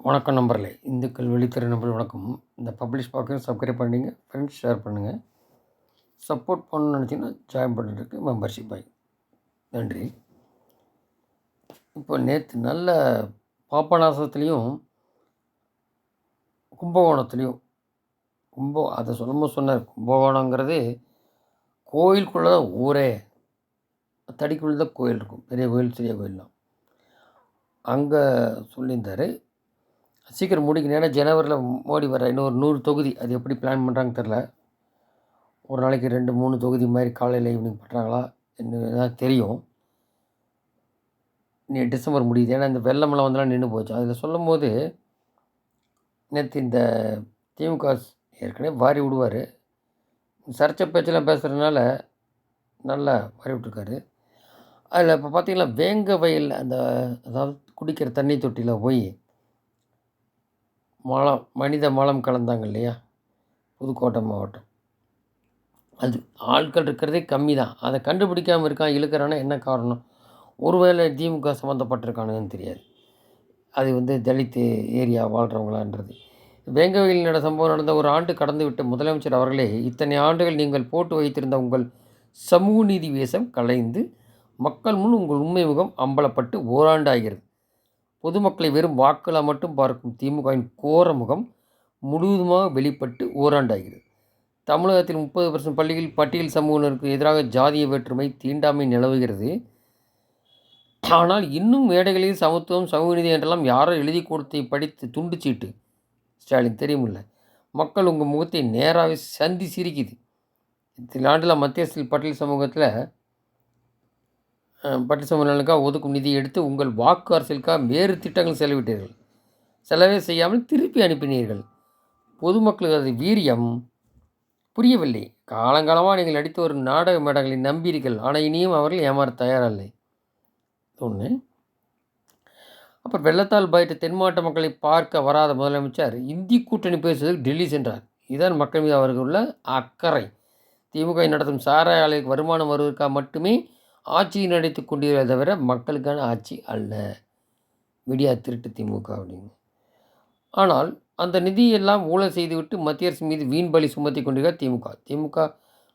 வணக்கம் நம்பர்களே, இந்துக்கள் வெளித்துறை நம்பர் வணக்கம். இந்த பப்ளிஷ் பார்க்க சப்ஸ்கிரைப் பண்ணிங்க, ஃப்ரெண்ட்ஸ் ஷேர் பண்ணுங்கள். சப்போர்ட் பண்ணணும்னு நினச்சிங்கன்னா ஜாயின் பண்ணுறதுக்கு மெம்பர்ஷிப் ஆகி நன்றி. இப்போ நேற்று நல்ல பாபநாசத்துலேயும் கும்பகோணத்துலேயும் அதை சொல்லும்போது சொன்னார், கும்பகோணங்கிறது கோயிலுக்குள்ளே தான் ஊரே, தடிக்குள்ளே தான் கோயில் இருக்கும், பெரிய கோயில் சிறிய கோயில்லாம் அங்கே சொல்லியிருந்தார். சீக்கிரம் முடிக்கணும், ஏன்னா ஜனவரியில் மோடி வர இன்னொரு 100 தொகுதி. அது எப்படி பிளான் பண்ணுறாங்கன்னு தெரில. ஒரு நாளைக்கு 2-3 தொகுதி மாதிரி காலையில் ஈவினிங் பண்ணுறாங்களா என்ன தான் தெரியும். டிசம்பர் முடியுது, ஏன்னா இந்த வெள்ளமெல்லாம் வந்தெல்லாம் நின்று போச்சு. அதில் சொல்லும் போது நேற்று இந்த திமுக ஏற்கனவே வாரி விடுவார், சர்ச்சை பேச்செல்லாம் பேசுகிறதுனால நல்லா வாரி விட்டுருக்காரு. அதில் இப்போ பார்த்திங்கன்னா வேங்க வயல் அந்த அதாவது குடிக்கிற தண்ணி தொட்டியில் போய் மனித மலம் கலந்தாங்க இல்லையா, புதுக்கோட்டை மாவட்டம். அது ஆட்கள் இருக்கிறதே கம்மி தான். அதை கண்டுபிடிக்காமல் இருக்கான், இழுக்கிறான்னா என்ன காரணம்? ஒருவேளை திமுக சம்மந்தப்பட்டிருக்கானுன்னு தெரியாது. அது தலித்து ஏரியா வாழ்கிறவங்களான்றது. வேங்கவையில் சம்பவம் நடந்த ஒரு ஆண்டு கடந்து விட்ட முதலமைச்சர் அவர்களே, இத்தனை ஆண்டுகள் நீங்கள் போட்டு வைத்திருந்த உங்கள் சமூக நீதி வேஷம் கலைந்து மக்கள் முன் உங்கள் உண்மை முகம் அம்பலப்பட்டு ஓராண்டு ஆகிறது. பொதுமக்களை வெறும் வாக்குகளாக மட்டும் பார்க்கும் திமுகவின் கோர முகம் முழுவதுமாக வெளிப்பட்டு ஓராண்டு ஆகிறது. தமிழகத்தில் 30% பள்ளிகளில் பட்டியல் சமூகத்தினருக்கு எதிராக ஜாதிய வேற்றுமை தீண்டாமை நிலவுகிறது. ஆனால் இன்னும் மேடைகளில் சமத்துவம் சமூக நீதி என்றெல்லாம் யாரோ எழுதி கொடுத்து படித்து துண்டு சீட்டு ஸ்டாலின் தெரியுமில்ல. மக்கள் உங்கள் முகத்தை நேராகவே சந்தி சிரிக்குது. இத்தனை ஆண்டில் மத்திய அரசில் பட்டியல் சமூகத்தில் பட்டியல் சமூகங்களுக்காக ஒதுக்கும் நிதியை எடுத்து உங்கள் வாக்கு அரசியலுக்காக வேறு திட்டங்கள் செலவிட்டீர்கள். செலவே செய்யாமல் திருப்பி அனுப்பினீர்கள். பொதுமக்களுக்கு அது வீரியம் புரியவில்லை. காலங்காலமாக நீங்கள் நடித்த ஒரு நாடக மேடங்களை நம்பீர்கள். ஆனால் இனியும் அவர்கள் ஏமாற தயாரில்லை. ஒன்று. அப்புறம் வெள்ளத்தால் பாதித்த தென் மாவட்ட மக்களை பார்க்க வராத முதலமைச்சர் இந்தி கூட்டணி பேசுவதற்கு டெல்லி சென்றார். இதுதான் மக்கள் மீது அவர்கள் உள்ள அக்கறை. திமுக நடத்தும் சாராய ஆலைக்கு வருமானம் வருவதற்காக மட்டுமே ஆட்சியை நடத்தி கொண்டிருக்கிறத தவிர மக்களுக்கான ஆட்சி அல்ல. மீடியா திருட்டு திமுக அப்படின்னு. ஆனால் அந்த நிதியெல்லாம் ஊழல் செய்துவிட்டு மத்திய அரசு மீது வீண் பலி சுமத்தி கொண்டிருக்கிறார் திமுக.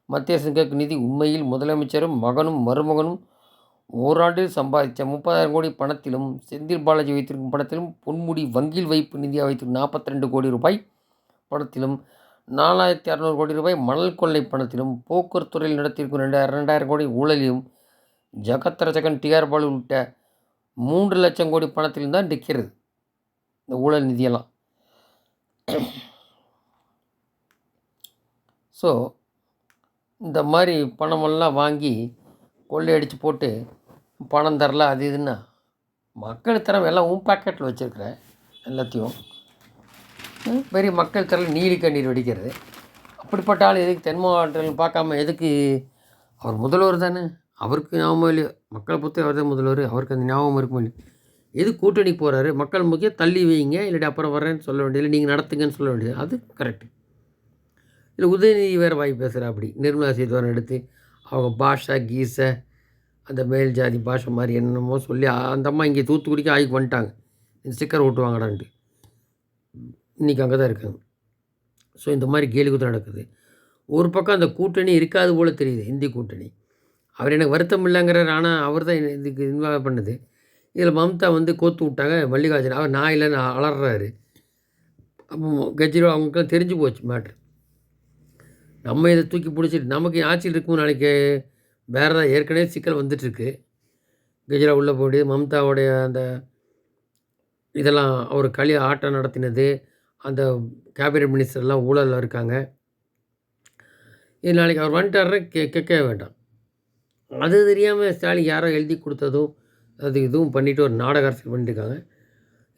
மத்திய அரசு கேட்கும் நிதி உண்மையில் முதலமைச்சரும் மகனும் மருமகனும் ஓராண்டில் சம்பாதித்த 30,000 கோடி பணத்திலும், செந்தில் பாலாஜி வைத்திருக்கும் பணத்திலும், பொன்முடி வங்கியில் வைப்பு நிதியாக வைத்திருக்கும் 42 கோடி ரூபாய் பணத்திலும், 4,600 கோடி ரூபாய் மணல் கொள்ளை பணத்திலும், போக்குவரத்து துறையில் நடத்தியிருக்கும் 2,000 கோடி ஊழலிலும், ஜகத் ரட்சகன் டிஆர் பாலு உள்ளிட்ட 3 லட்சம் கோடி பணத்திலும் தான் நிற்கிறது இந்த ஊழல் நிதியெல்லாம். ஸோ இந்த மாதிரி பணமெல்லாம் வாங்கி கொள்ளையடித்து போட்டு பணம் தரல அது இதுன்னா மக்கள் தரம் எல்லாம் உன் பாக்கெட்டில் வச்சுருக்கிற எல்லாத்தையும் பெரிய மக்கள் தரல நீலி கண்ணீர் வெடிக்கிறது. அப்படிப்பட்ட ஆள் எதுக்கு தென் மாவட்டங்கள் பார்க்காம எதுக்கு? அவர் முதல்வர் தானே, அவருக்கு ஞாபகம் இல்லையோ, மக்களை பொறுத்த அவர் தான் முதல்வர், அவருக்கு அந்த ஞாபகம் இருக்குமோ இல்லையோ, எது கூட்டணி போகிறாரு? மக்கள் முக்கியம் தள்ளி வைங்க, இல்லாட்டி அப்புறம் வரேன்னு சொல்ல வேண்டியது, நீங்கள் நடத்துங்கன்னு சொல்ல வேண்டியது, அது கரெக்டு. இல்லை உதயநிதி வேறு வாய் பேசுகிறா. அப்படி நிர்மலா சீதாராமன் எடுத்து அவங்க பாஷா கீசை அந்த மேல் ஜாதி பாஷை மாதிரி என்னமோ சொல்லி அந்த அம்மா இங்கே தூத்துக்குடிக்கு ஆய்க்கு வந்துட்டாங்க, இந்த ஸ்டிக்கர் ஓட்டுவாங்கடான்ட்டு. இன்றைக்கி அங்கே தான் இருக்காங்க. ஸோ இந்த மாதிரி கேலி குத்து நடக்குது. ஒரு பக்கம் அந்த கூட்டணி இருக்காது போல் தெரியுது, இந்தி கூட்டணி. அவர் எனக்கு வருத்தம் இல்லைங்கிறார், ஆனால் அவர் தான் இதுக்கு இன்வால்வ் பண்ணுது. இதில் மம்தா கோத்து விட்டாங்க மல்லிகார்ஜுன், அவர் நான் இல்லைன்னு அலறாரு. அப்போ கெஜ்ரிவால் அவங்களுக்குலாம் தெரிஞ்சு போச்சு மேட்ரு. நம்ம இதை தூக்கி பிடிச்சிட்டு நமக்கு ஆட்சியில் இருக்கும் நாளைக்கு வேறு தான் ஏற்கனவே சிக்கல் வந்துட்டுருக்கு. கெஜ்ரிவால் உள்ளே போய்ட்டு மம்தாவுடைய அந்த இதெல்லாம் அவர் ஆட்டம் நடத்தினது, அந்த கேபினட் மினிஸ்டர்லாம் ஊழலில் இருக்காங்க. இது நாளைக்கு அவர் வந்துட்டாரு கேட்கவே வேண்டாம். அது தெரியாமல் ஸ்டாலின் யாரோ எழுதி கொடுத்ததும் அது இதுவும் பண்ணிவிட்டு ஒரு நாடக அரசியல் பண்ணிட்டுருக்காங்க.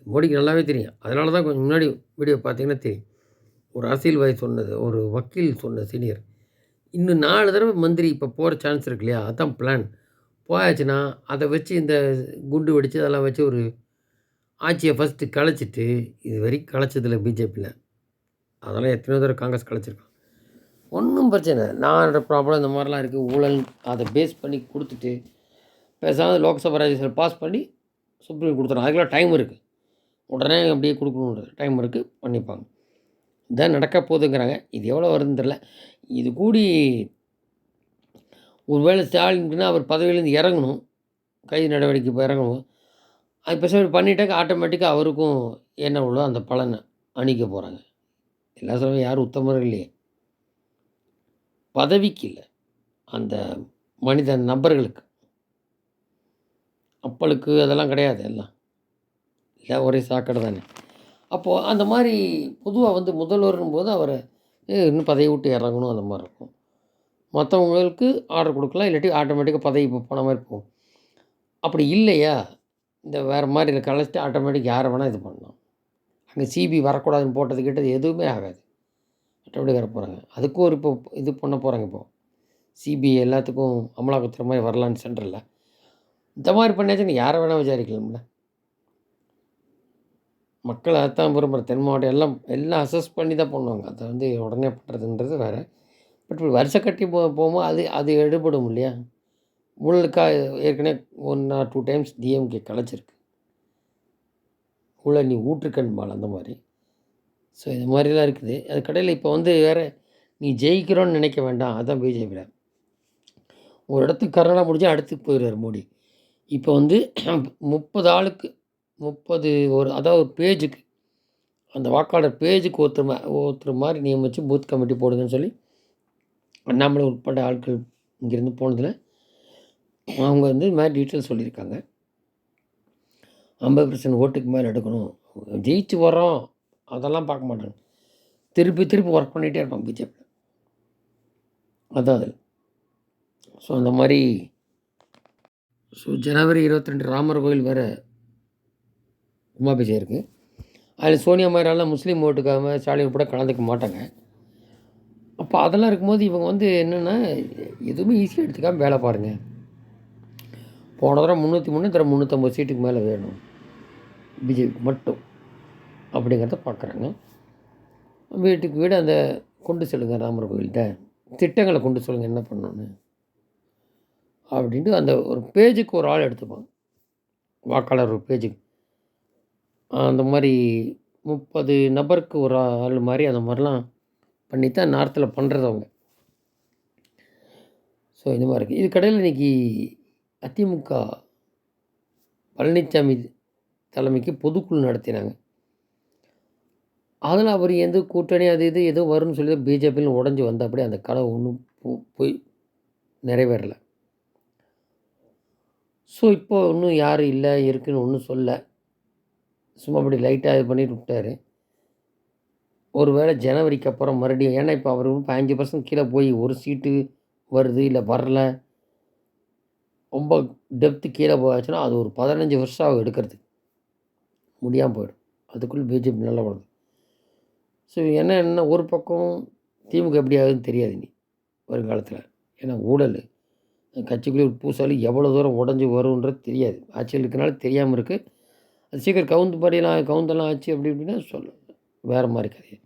மோடிக்கு நல்லாவே தெரியும். அதனால தான் கொஞ்சம் முன்னாடி வீடியோ பார்த்தீங்கன்னா தெரியும். ஒரு அரசியல்வாதி சொன்னது, ஒரு வக்கீல் சொன்ன சீனியர், இன்னும் 4 தடவை மந்திரி இப்போ போகிற சான்ஸ் இருக்கு இல்லையா, அதுதான் பிளான். போயாச்சுன்னா அதை வச்சு இந்த குண்டு வெடித்து அதெல்லாம் வச்சு ஒரு ஆட்சியை ஃபஸ்ட்டு கலைச்சிட்டு, இது வரைக்கும் கலைச்சதில்லை பிஜேபியில், அதெல்லாம் எத்தனையோ தடவை காங்கிரஸ் கலைச்சிருக்கான். ஒன்றும் பிரச்சனை இல்லை. நான் ப்ராப்ளம் இந்த மாதிரிலாம் இருக்குது, ஊழல் அதை பேஸ் பண்ணி கொடுத்துட்டு பேசாமல் லோக்சபா ராஜ்யசபா பாஸ் பண்ணி சுப்ரீம் கொடுத்துறோம். அதுக்கெல்லாம் டைம் இருக்குது. உடனே அப்படியே கொடுக்கணுன்ற டைம் இருக்குது, பண்ணிப்பாங்க. இதான் நடக்க போகுதுங்கிறாங்க. இது எவ்வளோ வருதுன்னு தெரில. இது கூடி ஒருவேளை ஸ்டாலினுக்குன்னா அவர் பதவியிலேருந்து இறங்கணும். கைது நடவடிக்கை இப்போ இறங்கணும். அது பேசாம பண்ணிட்டாக்க ஆட்டோமேட்டிக்காக அவருக்கும் என்ன உள்ளோ அந்த பலனை அணிக்க போகிறாங்க. எல்லா சமயம் யாரும் உத்தமரும் இல்லையே. பதவிக்கு இல்லை, அந்த மனித நபர்களுக்கு. அப்பளுக்கு அதெல்லாம் கிடையாது எல்லாம். எல்லாம் ஒரே சாக்கடை தானே. அப்போது அந்த மாதிரி பொதுவாக வந்து முதல்வரும்போது அவரை இன்னும் பதவி விட்டு இறங்கணும் அந்த மாதிரி இருக்கும். மற்றவங்களுக்கு ஆர்டர் கொடுக்கலாம், இல்லாட்டி ஆட்டோமேட்டிக்காக பதவி போன மாதிரி போகும். அப்படி இல்லையா, இந்த வேறு மாதிரி இதை கலைச்சிட்டு ஆட்டோமேட்டிக் யாரை வேணால் இது பண்ணலாம். அங்கே சிபி வரக்கூடாதுன்னு போட்டது கிட்டது எதுவுமே ஆகாது. ஆட்டோமேட்டிக் வர போகிறாங்க. அதுக்கும் ஒரு இப்போ இது பண்ண போகிறாங்க. இப்போது சிபிஐ எல்லாத்துக்கும் அமலாக்கத்துறை மாதிரி வரலான்னு சென்ட்ரலில் இந்த மாதிரி பண்ணியாச்சுன்னு யாரை வேணால் விசாரிக்கலாம்ல. மக்கள் அதைத்தான் விரும்புகிற. தென் மாவட்டம் எல்லாம் அசஸ் பண்ணி தான் பண்ணுவாங்க. அதை வந்து உடனே பண்ணுறதுன்றது வேறு. பட் இப்படி வருஷம் கட்டி போகும்போது அது எடுபடும் இல்லையா. ஊழலுக்காக ஏற்கனவே 1 or 2 டைம்ஸ் டிஎம்கே கலைச்சிருக்கு. ஊழல் நீ ஊற்றுக்கண்பால் அந்த மாதிரி. ஸோ இது மாதிரிலாம் இருக்குது. அது கடையில் இப்போ வந்து வேறு நீ ஜெயிக்கிறோன்னு நினைக்க வேண்டாம். அதுதான் பிஜேபியில். ஒரு இடத்துக்கு கர்நாடகா முடிஞ்சால் அடுத்துக்கு போயிடுவார் மோடி. இப்போ வந்து 30 ஆளுக்கு 30 அதாவது ஒரு பேஜுக்கு அந்த வாக்காளர் பேஜுக்கு ஒருத்தர் மாதிரி நியமித்து பூத் கமிட்டி போடுங்கன்னு சொல்லி அண்ணாமலை உட்பட்ட ஆட்கள் இங்கேருந்து போனதில் அவங்க வந்து இது மாதிரி டீட்டெயில் சொல்லியிருக்காங்க. 50% ஓட்டுக்கு மேலே எடுக்கணும். ஜெயிச்சு வரோம் அதெல்லாம் பார்க்க மாட்டாங்க. திருப்பி ஒர்க் பண்ணிகிட்டே இருப்பாங்க பிஜேபியில். அதான் அதில். ஸோ அந்த மாதிரி ஜனவரி 22 ராமர் கோயில் வேறு கும்பாபிஷேகம் இருக்குது. அதில் சோனியா மாதிரிலாம் முஸ்லீம் ஓட்டுக்காக ஸ்டாலின் கூட கலந்துக்க மாட்டாங்க. அப்போ அதெல்லாம் இருக்கும்போது இவங்க வந்து என்னென்னா எதுவுமே ஈஸியாக எடுத்துக்காமல் வேலை பாருங்கள். போன தடவை 303 தடவை 350 சீட்டுக்கு மேலே வேணும் பிஜேபி மட்டும் அப்படிங்கிறத பார்க்குறாங்க. வீட்டுக்கு வீடு அந்த கொண்டு செல்லுங்க ராமர் கோயில்கிட்ட திட்டங்களை கொண்டு சொல்லுங்கள் என்ன பண்ணணுன்னு அப்படின்ட்டு அந்த ஒரு பேஜுக்கு ஒரு ஆள் எடுத்துப்பாங்க. வாக்காளர் ஒரு பேஜுக்கு அந்த மாதிரி 30 நபருக்கு ஒரு ஆள் மாதிரி அந்த மாதிரிலாம் பண்ணித்தான் நார்த்தில் பண்ணுறது அவங்க. ஸோ இந்த மாதிரி இருக்குது. இது கடையில் இன்றைக்கி அதிமுக பழனிசாமி தலைமைக்கு பொதுக்குழு நடத்தினாங்க. அதில் அவர் எந்த கூட்டணி அது இது எதுவும் வரும்னு சொல்லி பிஜேபியில் உடஞ்சி வந்த அப்படியே அந்த கனவு ஒன்றும் போய் நிறைவேறலை. ஸோ இப்போ இன்னும் யாரும் இல்லை இருக்குதுன்னு ஒன்றும் சொல்ல, சும்மா அப்படி லைட்டாக இது பண்ணிட்டு விட்டார். ஒரு வேளை ஜனவரிக்கு அப்புறம் மறுபடியும், ஏன்னா இப்போ அவர் 5% கீழே போய் ஒரு சீட்டு வருது இல்லை வரல, ரொம்ப டெப்த்து கீழே போயாச்சுன்னா அது ஒரு 15 வருஷம் ஆகும் எடுக்கிறதுக்கு, முடியாமல் போயிடும். அதுக்குள்ளே பிஜேபி நல்லா வளரும். ஸோ என்ன ஒரு பக்கம் திமுக எப்படி ஆகுதுன்னு தெரியாது இனி வருங்காலத்தில். ஏன்னா ஊழல் கட்சிக்குள்ளே பூசாலி எவ்வளோ தூரம் உடஞ்சி வரும்ன்றது தெரியாது. ஆட்சியில் இருக்கனால தெரியாமல் இருக்குது. அது சீக்கிரம் கவுந்தெல்லாம் ஆச்சு அப்படி இப்படின்னா சொல்ல வேறு மாதிரி கதை.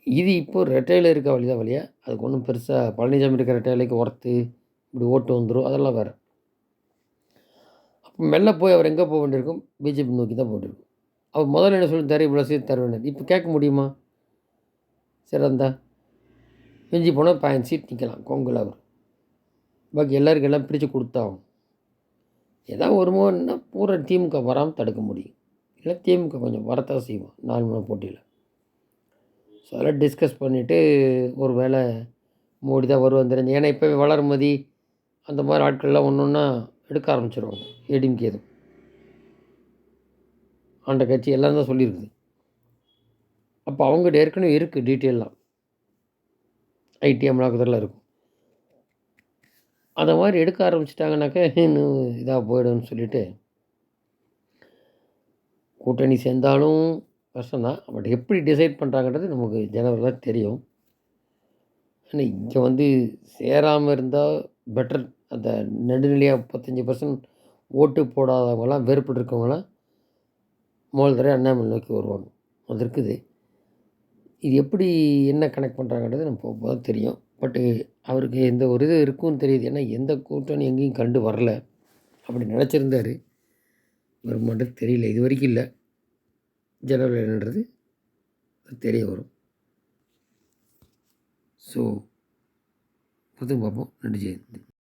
இது இப்போது ரெட்டையில் இருக்க வழிதான் வழியாக. அதுக்கு ஒன்றும் பெருசாக பழனிசாமி இருக்கிற ரெட்டையிலைக்கு ஒர்த்து இப்படி ஓட்டு வந்துடும், அதெல்லாம் வேறு. அப்போ மெல்ல போய் அவர் எங்கே போக வேண்டியிருக்கும், பிஜேபி நோக்கி தான் போட்டிருக்கும். அவர் முதல்ல என்ன சொல்லி இவ்வளோ சீட் தர வேண்டியது, இப்போ கேட்க முடியுமா? சரி அந்த மிஞ்சி போனால் 15 சீட் நிற்கலாம் கொங்குல அவர். பாக்கி எல்லாருக்கும் எல்லாம் பிரித்து கொடுத்தாகும். ஏதாவது ஒரு முறைன்னா பூரா திமுக வராமல் தடுக்க முடியும். இல்லை திமுக கொஞ்சம் வரத்தான் செய்வோம் 4 முறை போட்டியில். ஸோ அதெல்லாம் டிஸ்கஸ் பண்ணிவிட்டு ஒரு வேளை மோடி தான் வருவான்னு தெரிஞ்சு, ஏன்னா இப்போவே வளர்மதி அந்த மாதிரி ஆட்கள்லாம் ஒன்று ஒன்றா எடுக்க ஆரம்பிச்சிருவாங்க. ஏடிஎம்கே எதுவும் ஆண்ட கட்சி எல்லாம் தான் சொல்லியிருக்குது. அப்போ அவங்ககிட்ட ஏற்கனவே இருக்குது டீட்டெயிலாம், ஐடி அமலாக்கத்துறையில் இருக்கும். அந்த மாதிரி எடுக்க ஆரம்பிச்சிட்டாங்கனாக்கா இன்னும் இதாக போய்டும்னு சொல்லிவிட்டு, கூட்டணி சேர்ந்தாலும் கஷ்டம்தான். பட் எப்படி டிசைட் பண்ணுறாங்கன்றது நமக்கு ஜனவரி தான் தெரியும். ஆனால் இங்கே வந்து சேராமல் இருந்தால் பெட்டர். அந்த நடுநிலையாக 35% ஓட்டு போடாதவங்களாம், வெறுப்பு இருக்கவங்களாம் முதல் தடவை அண்ணாமலை நோக்கி வருவாங்க. அது இருக்குது. இது எப்படி என்ன கனெக்ட் பண்ணுறாங்கன்றது நம்ம போக தான் தெரியும். பட்டு அவருக்கு எந்த ஒரு இது இருக்குன்னு தெரியுது. ஏன்னா எந்த கூட்டணி எங்கேயும் கண்டு வரல. அப்படி நினச்சிருந்தார், இவர் மட்டும் தெரியல, இது வரைக்கும் இல்லை. ஜனவரி என்னன்றது தெரிய வரும். ஸோ பார்ப்போம். நன்றி. ஜெயந்த்.